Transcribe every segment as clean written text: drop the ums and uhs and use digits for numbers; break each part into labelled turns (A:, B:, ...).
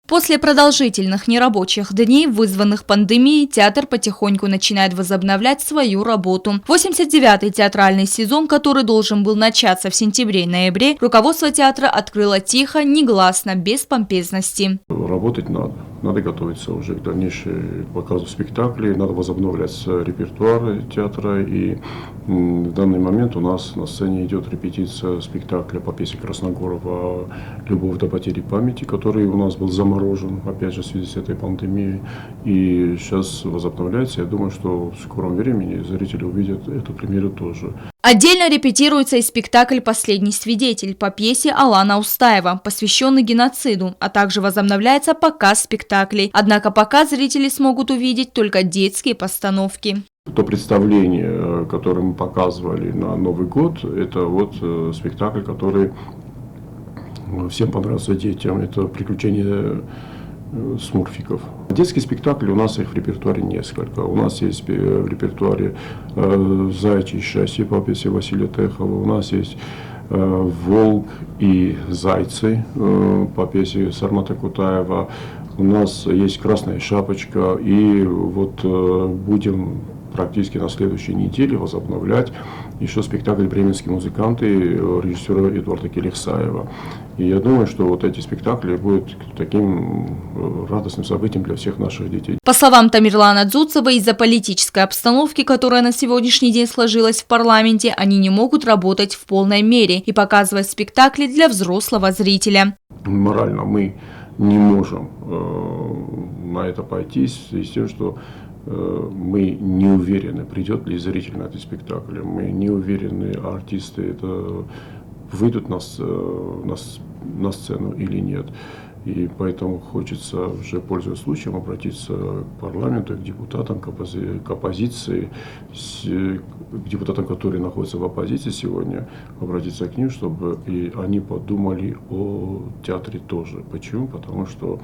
A: После продолжительных нерабочих дней, вызванных пандемией, театр потихоньку начинает возобновлять свою работу. 89-й театральный сезон, который должен был начаться в сентябре и ноябре, руководство театра открыло тихо, негласно, без помпезности.
B: Работать надо. Надо готовиться уже к дальнейшему показу спектаклей, надо возобновлять репертуар театра. И в данный момент у нас на сцене идет репетиция спектакля по пьесе Красногорова «Любовь до потери памяти», который у нас был заморожен, опять же, в связи с этой пандемией. И сейчас возобновляется. Я думаю, что в скором времени зрители увидят эту премьеру тоже.
A: Отдельно репетируется и спектакль «Последний свидетель» по пьесе Алана Устаева, посвященный геноциду, а также возобновляется показ спектаклей. Однако пока зрители смогут увидеть только детские постановки.
B: То представление, которое мы показывали на Новый год, это вот спектакль, который всем понравился детям. Это «Приключения смурфиков». Детские спектакли у нас их в репертуаре несколько. У нас есть в репертуаре «Заячье счастье» по пьесе Василия Техова. У нас есть «Волк и зайцы» по пьесе Сармата Кутаева. У нас есть «Красная шапочка». И вот будем практически на следующей неделе возобновлять еще спектакль «Бременские музыканты» режиссера Эдуарда Келихсаева. И я думаю, что вот эти спектакли будут таким радостным событием для всех наших детей.
A: По словам Тамерлана Дзуцева, из-за политической обстановки, которая на сегодняшний день сложилась в парламенте, они не могут работать в полной мере и показывать спектакли для взрослого зрителя.
B: Морально мы не можем на это пойти в связи с тем, что мы не уверены, придет ли зритель на эти спектакли. Мы не уверены, артисты выйдут на сцену или нет. И поэтому хочется, уже пользуясь случаем, обратиться к парламенту, к депутатам, к оппозиции, к депутатам, которые находятся в оппозиции сегодня, обратиться к ним, чтобы и они подумали о театре тоже. Почему? Потому что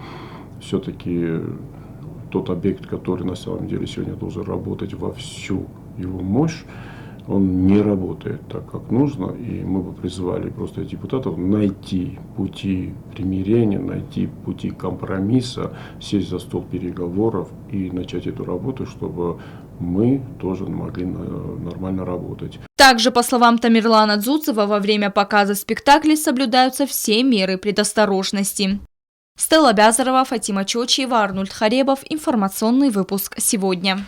B: все-таки тот объект, который на самом деле сегодня должен работать во всю его мощь, он не работает так, как нужно. И мы бы призвали просто депутатов найти пути примирения, найти пути компромисса, сесть за стол переговоров и начать эту работу, чтобы мы тоже могли нормально работать.
A: Также, по словам Тамерлана Дзуцева, во время показа спектаклей соблюдаются все меры предосторожности. Стелла Бязарова, Фатима Чочиева, Арнольд Харебов. Информационный выпуск сегодня.